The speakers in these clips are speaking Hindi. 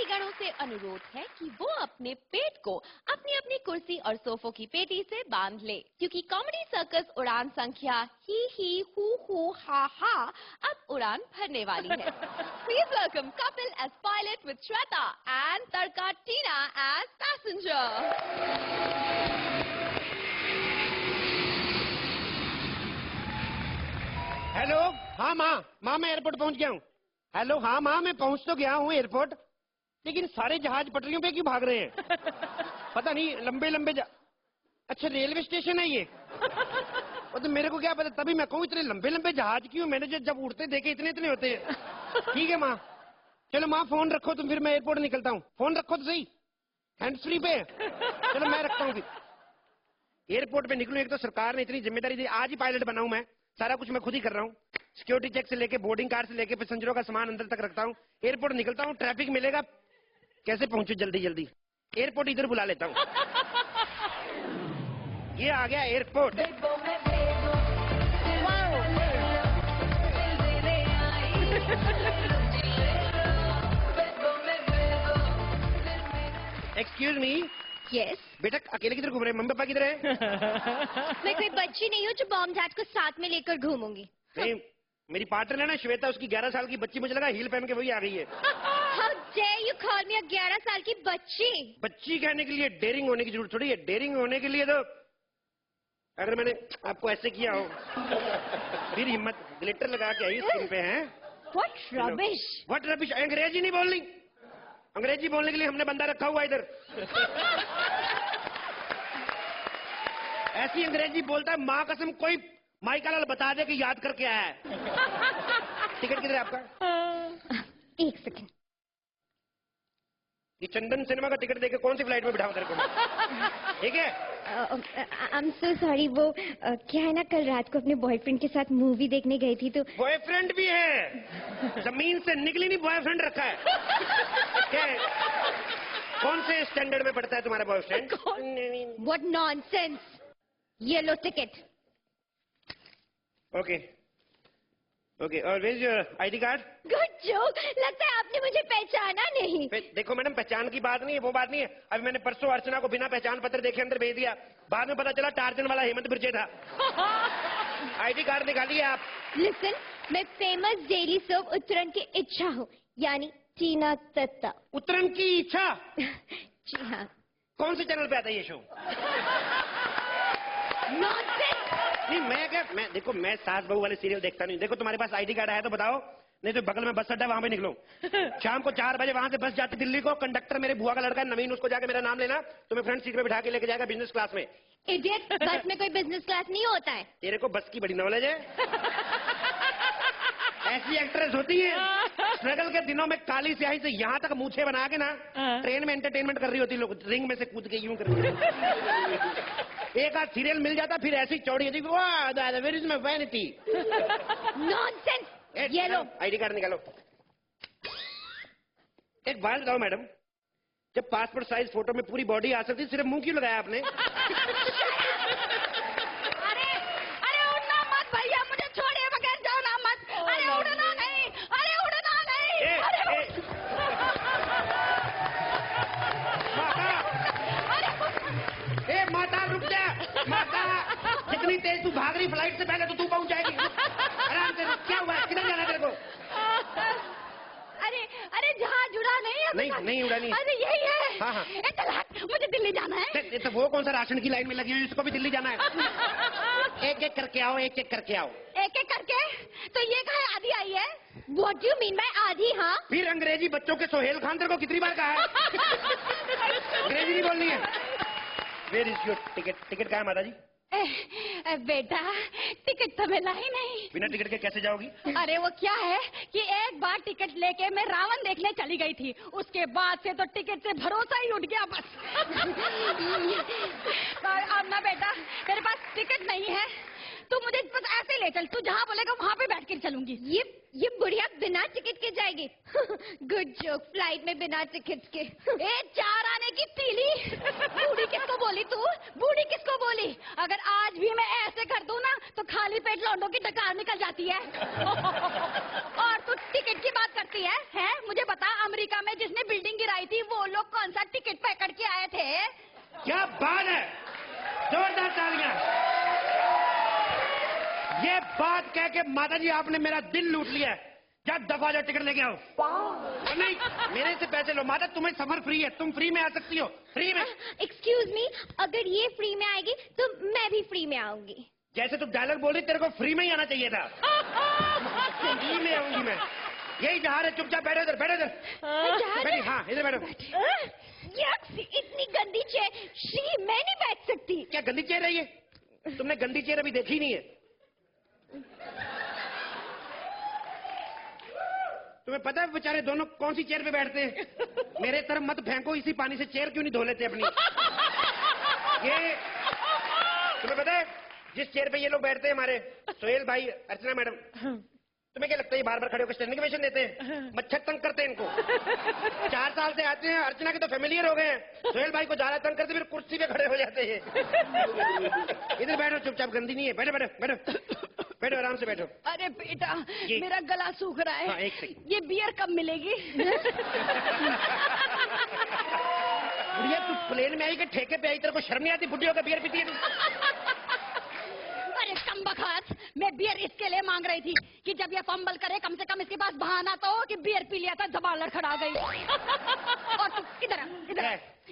भाईगणों से अनुरोध है कि वो अपने पेट को अपनी अपनी कुर्सी और सोफों की पेटी से बांध ले, क्योंकि कॉमेडी सर्कस उड़ान संख्या ही हु हा हा अब उड़ान भरने वाली है। Please welcome Kapil as pilot with Shweta and Tarka Tina as passenger. Hello, हाँ माँ मैं एयरपोर्ट पहुंच गया हूँ। हेलो, हाँ माँ मैं पहुंच तो गया हूँ एयरपोर्ट, लेकिन सारे जहाज पटरियों पे क्यों भाग रहे हैं? पता नहीं, लंबे अच्छा रेलवे स्टेशन है ये? और तो मेरे को क्या पता, तभी मैं कहूँ इतने लंबे जहाज क्यों? मैंने जब उड़ते देखे इतने होते हैं। ठीक है माँ, चलो माँ फोन रखो तुम, फिर मैं एयरपोर्ट निकलता हूँ। फोन रखो तो सही, हैंड्स फ्री पे। चलो मैं रखता हूँ, फिर एयरपोर्ट पे निकलूं। एक तो सरकार ने इतनी जिम्मेदारी दी, आज ही पायलट बना हूं मैं, सारा कुछ मैं खुद ही कर रहा हूँ। सिक्योरिटी चेक से लेके बोर्डिंग कार्ड से लेके पैसेंजरों का सामान अंदर तक रखता हूँ। एयरपोर्ट निकलता हूँ, ट्रैफिक मिलेगा, कैसे पहुंचू जल्दी। एयरपोर्ट इधर बुला लेता हूँ। ये आ गया एयरपोर्ट। Excuse me. Yes. बेटा अकेले किधर घूम रहे हैं? मम्मी पापा किधर है? मैं कोई बच्ची नहीं हूँ जो बॉम डैड को साथ में लेकर घूमूंगी। नहीं, मेरी पार्टनर है ना श्वेता, उसकी 11 साल की बच्ची, मुझे लगा हील पहन के वही आ गई है। How dare you call me a 11 साल की बच्ची? बच्ची कहने के लिए डेयरिंग होने की जरूरत थोड़ी है। डेयरिंग होने के लिए तो अगर मैंने आपको ऐसे किया हो, फिर हिम्मत। ग्लिटर लगा के आई स्किन पे हैं। What rubbish? What rubbish? अंग्रेजी नहीं बोलनी। अंग्रेजी बोलने के लिए हमने बंदा रखा हुआ इधर। ऐसी अंग्रेजी बोलता है, माँ कसम कोई माइका लाल बता दे कि याद करके आया है। टिकट किधर है आपका? एक सेकंड। ये चंदन सिनेमा का टिकट देके कौन सी फ्लाइट में बिठाऊं तेरे को? ठीक है। I'm so sorry, वो क्या है ना, कल रात को अपने बॉयफ्रेंड के साथ मूवी देखने गई थी तो। बॉयफ्रेंड भी है? जमीन से निकली नहीं बॉयफ्रेंड रखा है? क्या है? कौन से स्टैंडर्ड में पढ़ता है तुम्हारा boyfriend? What nonsense! Yellow ticket. Okay, और where is your ID card? Good joke. लगता है आपने मुझे पहचाना नहीं। देखो मैडम, पहचान की बात नहीं है, वो बात नहीं है। अभी मैंने परसों अर्चना को बिना पहचान पत्र देखे अंदर भेज दिया, बाद में पता चला टार्जन वाला हेमंत बिरजे था। आईडी कार्ड निकालिए आप। लिसन, मैं फेमस डेली सोप उत्तरण की इच्छा हूँ, यानी टीना दत्ता। उत्तरण की इच्छा? जी हाँ। कौन से चैनल पे आता है ये शो? नहीं, मैं देखो, मैं सास बहू वाले सीरियल देखता नहीं। देखो तुम्हारे पास आईडी कार्ड है तो बताओ, नहीं तो बगल में बस अड्डा, वहां पे निकलो। शाम को 4 बजे वहां से बस जाती दिल्ली को। कंडक्टर मेरे बुआ का लड़का है नवीन, उसको जाके मेरा नाम लेना, तुम्हें फ्रंट सीट पे बिठा के लेके जाएगा बिजनेस क्लास में। इडियट, बस में कोई बिजनेस क्लास नहीं होता है। तेरे को बस की बड़ी नॉलेज है। ऐसी एक्ट्रेस होती है, स्ट्रगल के दिनों में काली स्याही से यहाँ तक मूछे बना के ना ट्रेन में एंटरटेनमेंट कर रही होती, लोग रिंग में से कूद के यूं कर रही। एक आध सीरियल मिल जाता, फिर ऐसी चौड़ी होती, where is my vanity. Nonsense. ये लो आईडी कार्ड निकालो। एक बात बताओ मैडम, जब पासपोर्ट साइज फोटो में पूरी बॉडी आ सकती, सिर्फ मुंह क्यों लगाया आपने? अरे उड़ना मत भैया, मुझे छोड़िए बगैर, जाओ ना मत। अरे उड़ना नहीं, अरे उड़ना नहीं। माता रुक जा, माता। जितनी तेज तू भाग रही फ्लाइट से पहले तो तू पहुंच जाएगी। आराम से। क्या हुआ, किधर जाना तेरे को? अरे जहाज उड़ा नहीं है। नहीं उड़ा नहीं। अरे यही है। हाँ। मुझे दिल्ली जाना है। तो वो कौन सा राशन की लाइन में लगी हुई, इसको भी दिल्ली जाना है? एक एक करके आओ, एक एक करके आओ। एक एक करके? तो ये कहा आधी आई है? What do you mean by आधी? हाँ, फिर अंग्रेजी बच्चों के सोहेल खान तेरे को कितनी बार कहा है? अंग्रेजी नहीं बोलनी है। Where is your ticket? Ticket कहाँ है माता जी? बेटा, टिकट तो मिला ही नहीं। बिना टिकट के कैसे जाओगी? अरे वो क्या है कि एक बार टिकट लेके मैं रावण देखने चली गई थी, उसके बाद से तो टिकट से भरोसा ही उठ गया बस। अब ना बेटा, मेरे पास टिकट नहीं है तू मुझे बस ऐसे ले चल, तू जहाँ बोलेगा वहाँ पे बैठ कर चलूंगी। ये बुढ़िया बिना टिकट के जाएगी। गुड जोक, फ्लाइट में बिना टिकट के। ए 4 आने की तीली, बूढ़ी किसको बोली तू? बूढ़ी किसको बोली? अगर आज भी मैं ऐसे कर दूं ना तो खाली पेट लौंडों की डकार निकल जाती है। और तू टिकट की बात करती है? हैं? मुझे बता, अमेरिका में जिसने बिल्डिंग गिराई थी वो लोग कौन सा टिकट पकड़ के आए थे? क्या बात है, जोरदार तालियां। ये बात कह के माता जी आपने मेरा दिल लूट लिया है। जा दफा जाओ, टिकट लेके आओ। नहीं, मेरे से पैसे लो। माता तुम्हें सफर फ्री है, तुम फ्री में आ सकती हो, फ्री में। एक्सक्यूज मी, अगर ये फ्री में आएगी तो मैं भी फ्री में आऊंगी। जैसे तू डायलॉग बोल रही, तेरे को फ्री में ही आना चाहिए था। फ्री में आऊंगी मैं। यही जहाज है, चुपचाप बैठो इधर, बैठो इधर। बैठी, हाँ इधर बैठो। इतनी गंदी चेयर, श्री मैं नहीं बैठ सकती। क्या गंदी चेयर है ये? तुमने गंदी चेयर अभी देखी नहीं है। तुम्हें पता है बेचारे दोनों कौन सी चेयर पे बैठते हैं? मेरे तरफ मत फेंको, इसी पानी से चेयर क्यों नहीं धो लेते अपनी? ये तुम्हें पता है जिस चेयर पे ये लोग बैठते हैं, हमारे सोहेल भाई, अर्चना मैडम, तुम्हें क्या लगता है ये बार बार खड़े होकर स्टैंडिंग ओवेशन देते हैं? मच्छर तंग करते हैं इनको। 4 साल से आते हैं, अर्चना के तो फेमिलियर हो गए हैं, सोहेल भाई को ज्यादा तंग करते फिर कुर्सी पे खड़े हो जाते हैं। इधर बैठो चुपचाप, गंदी नहीं है, बैठो बैठो बैठो बैठो, आराम से बैठो। अरे बेटा, मेरा गला सूख रहा है। हाँ, एक सेकंड। ये बियर कब मिलेगी? बुढ़िया तू प्लेन में आई कि ठेके पे आई? तेरे को शर्म नहीं आती? बुढ़ियों का बियर पीती है तू? अरे कमबख्त, मैं बियर इसके लिए मांग रही थी कि जब ये फंबल करे कम से कम इसके पास बहाना तो हो कि बियर पी लिया था, जबान लड़खड़ा गई। और तू इधर आ, इधर आ।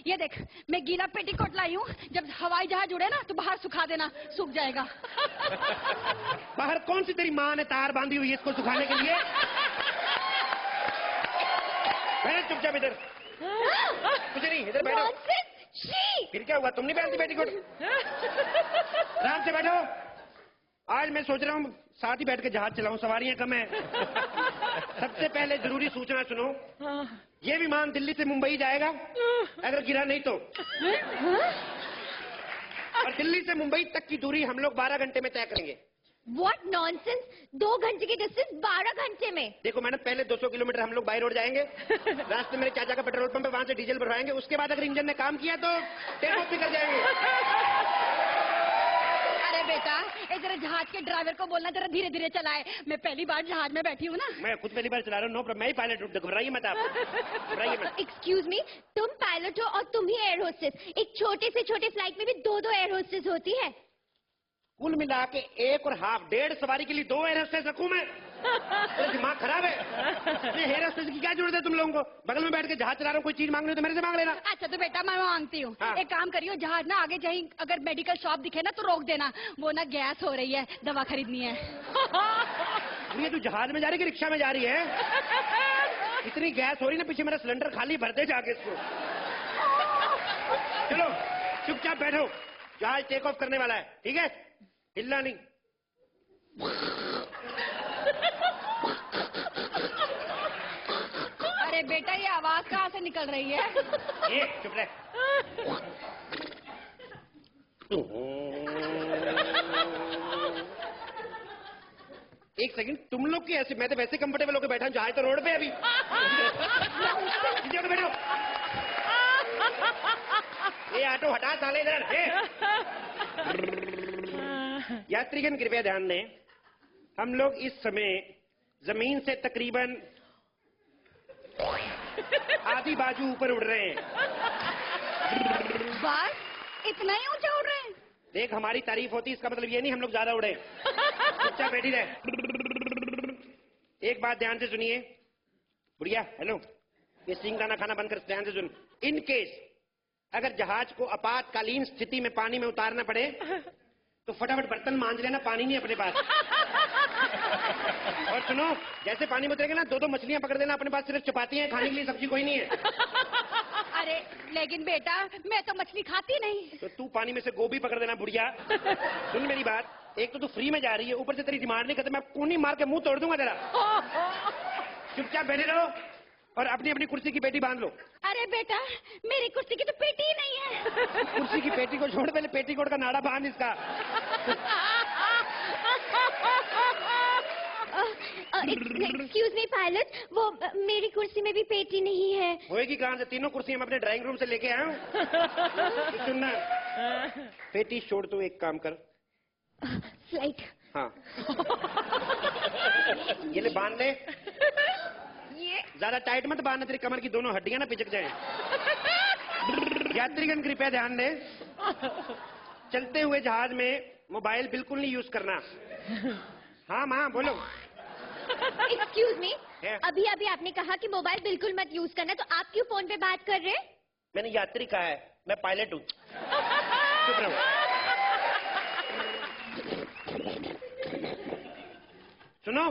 ये देख, मैं गीला पेटीकोट लाई हूँ, जब हवाई जहाज उड़े ना तो बाहर सुखा देना, सूख जाएगा। बाहर कौन सी तेरी माँ ने तार बांधी हुई है इसको सुखाने के लिए? बैठ चुपचाप इधर, कुछ नहीं, इधर बैठो। फिर क्या हुआ, तुम नहीं पहनती पेटीकोट? आराम से बैठो। आज मैं सोच रहा हूँ साथ ही बैठ के जहाज चलाऊं, सवारियां कम है। सबसे पहले जरूरी सूचना सुनो, ये विमान दिल्ली से मुंबई जाएगा, अगर गिरा नहीं तो। और दिल्ली से मुंबई तक की दूरी हम लोग 12 घंटे में तय करेंगे। What nonsense! 2 घंटे की डिस्टेंस 12 घंटे में। देखो मैडम, पहले 200 किलोमीटर हम लोग बाई रोड जाएंगे, रास्ते मेरे चाचा का पेट्रोल पंप है, वहां से डीजल भरवाएंगे, उसके बाद अगर इंजन ने काम किया तो टेक ऑफ भी कर जाएंगे। अरे बेटा, इधर जहाज के ड्राइवर को बोलना जरा धीरे धीरे चलाए, मैं पहली बार जहाज में बैठी हूँ ना। मैं खुद पहली बार चला रहा हूँ, नो प्रॉब्लम, मैं ही पायलट हूँ, घबराइए मत आप, घबराइए मत। एक्सक्यूज मी, तुम पायलट हो और तुम ही एयर होस्टेस। एक छोटे से छोटे फ्लाइट में भी 2 एयर होस्टेस होती है। कुल मिला के 1 और हाफ, 1.5 सवारी के लिए 2 एयर होस्टेस रखूं मैं? तो दिमाग खराब है। ये एयर होस्टेस की क्या जरूरत है तुम लोगों को? बगल में बैठ के जहाज चला रहा हूँ, कोई चीज मांग रहे हो तो मेरे से मांग लेना। अच्छा तो बेटा मैं मांगती हूँ, हाँ। एक काम करियो, जहाज ना आगे कहीं अगर मेडिकल शॉप दिखे ना तो रोक देना, वो ना गैस हो रही है, दवा खरीदनी है। ये तू जहाज में जा रही है कि रिक्शा में जा रही है? इतनी गैस हो रही ना, पीछे मेरा सिलेंडर खाली भरते जाके इसको। चलो चुपचाप बैठो, जहाज टेक ऑफ करने वाला है, ठीक है? हिलना नहीं। अरे बेटा, ये आवाज कहाँ से निकल रही है? ये चुप रह। एक सेकंड, तुम लोग की ऐसे, मैं तो वैसे कंफर्टेबल होकर बैठा हूँ, जहाज तो रोड पे है अभी। नीचे बैठो। ये ऑटो हटा साले इधर। यात्रीगण कृपया ध्यान दें, हम लोग इस समय जमीन से तकरीबन आधी बाजू ऊपर उड़ रहे हैं। बस इतना ही ऊंचा उड़ रहे हैं? देख, हमारी तारीफ होती, इसका मतलब ये नहीं हम लोग ज्यादा उड़े। बच्चा बैठी रहे। एक बात ध्यान से सुनिए, बुढ़िया, हेलो, ये सिंग दाना खाना बंद कर, ध्यान से सुन। इन केस अगर जहाज को आपातकालीन स्थिति में पानी में उतारना पड़े तो फटाफट बर्तन मांज लेना, पानी नहीं अपने पास। और सुनो, जैसे पानी में उतरेंगे ना, 2 मछलियां पकड़ देना अपने पास, सिर्फ चपाती हैं, खाने के लिए सब्जी कोई नहीं है। अरे लेकिन बेटा, मैं तो मछली खाती नहीं। तो तू पानी में से गोभी पकड़ देना बुढ़िया। सुन मेरी बात, एक तो तू फ्री में जा रही है, ऊपर से तेरी डिमांड नहीं खत्म, मैं कूनी मार के मुंह तोड़ दूंगा तेरा। चुपचाप बैठे रहो और अपनी अपनी कुर्सी की पेटी बांध लो। अरे बेटा, मेरी कुर्सी की तो पेटी ही नहीं है। कुर्सी की पेटी को छोड़, पहले पेटीकोट का नाड़ा बांध इसका। एक्सक्यूज मी पायलट, वो मेरी कुर्सी में भी पेटी नहीं है। होएगी कहाँ से? तीनों कुर्सी हम अपने ड्राइंग रूम से लेके आए हूँ। तो सुनना, पेटी छोड़, तू एक काम कर। फ्लाइट। हाँ। ये ले बांध ले। ये ज्यादा टाइट मत बांधना, तेरी कमर की दोनों हड्डियां ना पिचक जाएं। यात्रीगण कृपया ध्यान दें, चलते हुए जहाज में मोबाइल बिल्कुल नहीं यूज करना। हाँ माँ बोलो। Excuse me, Yeah. अभी अभी आपने कहा कि मोबाइल बिल्कुल मत यूज करना, तो आप क्यों फोन पे बात कर रहे हैं? मैंने यात्री कहा है, मैं पायलट हूँ। चुप रहो। सुनो,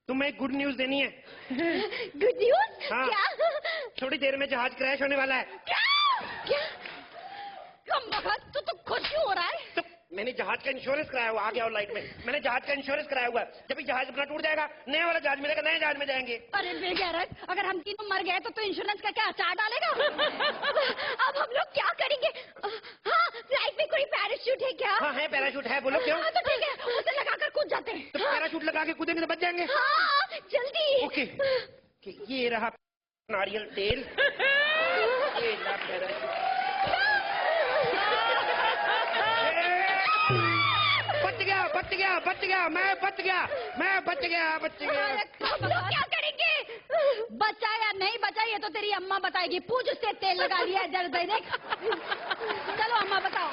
तुम्हें एक गुड न्यूज देनी है। Good news? हाँ। क्या? थोड़ी देर में जहाज क्रैश होने वाला है। क्या? कम वक्त तो खुश क्यों हो रहा है? तो मैंने जहाज का इंश्योरेंस कराया हुआ, आ गया और लाइट में। मैंने जहाज का इंश्योरेंस कराया हुआ है। जब भी जहाज अपना टूट जाएगा, नया वाला जहाज मिलेगा, नए जहाज में जाएंगे। अरे बेगैरत, अगर हम तीनों मर गए तो इंश्योरेंस का क्या अचार डालेगा? अब हम लोग क्या करेंगे? हाँ, फ्लाइट में कोई पैराशूट है क्या? हाँ है, पैराशूट है, बोलो क्यों? हाँ, तो ठीक है, उसे लगाकर कूद जाते हैं। तो पैराशूट लगा के कूदेंगे तो बच जाएंगे। हाँ, जल्दी। ओके, ये रहा नारियल तेल। ये रहा पैराशूट। बच गया, बच गया, बच गया, मैं बच गया, मैं बच गया, बच गया। हम लोग क्या करेंगे? बचा या नहीं बचा ये तो तेरी अम्मा बताएगी। पूछ, उससे तेल लगा लिया है, जरा देख। चलो अम्मा बताओ।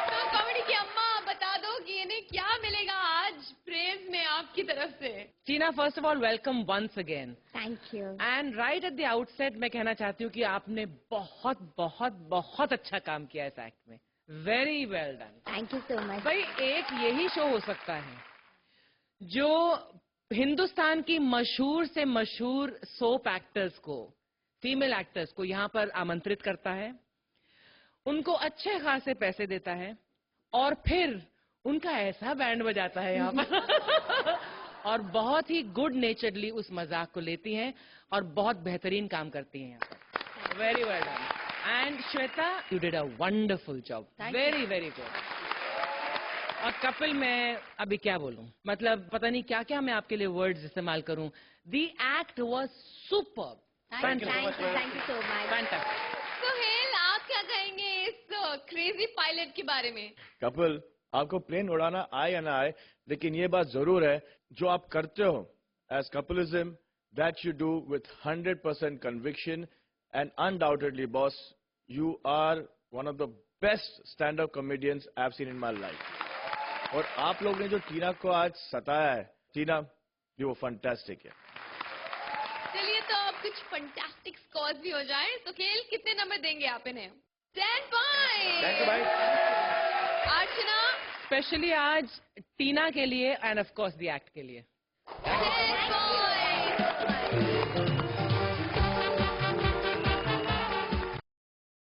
तो कॉमेडी की अम्मा बता दो कि इन्हें क्या मिलेगा आज प्रेज में आपकी तरफ से? Tina, first of all welcome once again. Thank you. And right at the outset मैं कहना चाहती हूँ कि आपने बहुत बहुत बहुत अच्छा काम किया इस एक्ट में। Very well done. Thank you so much. भाई, एक यही शो हो सकता है जो हिंदुस्तान की मशहूर से मशहूर सोप एक्टर्स को, फीमेल एक्टर्स को यहाँ पर आमंत्रित करता है, उनको अच्छे खासे पैसे देता है और फिर उनका ऐसा बैंड बजाता है यहाँ पर और बहुत ही गुड नेचरली उस मजाक को लेती हैं और बहुत बेहतरीन काम करती हैं यहाँ पर। Very well done. And Shweta, you did a wonderful job. Very very good. और कपिल, मैं अभी क्या बोलूं, मतलब पता नहीं क्या क्या मैं आपके लिए वर्ड्स इस्तेमाल करूं। The act was superb. Thank you so much. Fantastic. Sohail, आप क्या कहेंगे इस क्रेजी पायलट के बारे में? कपिल, आपको प्लेन उड़ाना आए या ना आए, लेकिन ये बात जरूर है, जो आप करते हो as Kapilism, that you do with 100% conviction and undoubtedly boss, you are one of the best stand up comedians I have seen in my life. और आप लोग ने जो टीना को आज सताया है, टीना, ये वो फंटास्टिक है। चलिए, तो अब कुछ फंटास्टिक स्कोर्स भी हो जाए। सोहेल, कितने नंबर देंगे आप इन्हें? 10 पॉइंट। थैंक यू भाई। अर्चना? स्पेशली आज टीना के लिए end of course the act के लिए। 10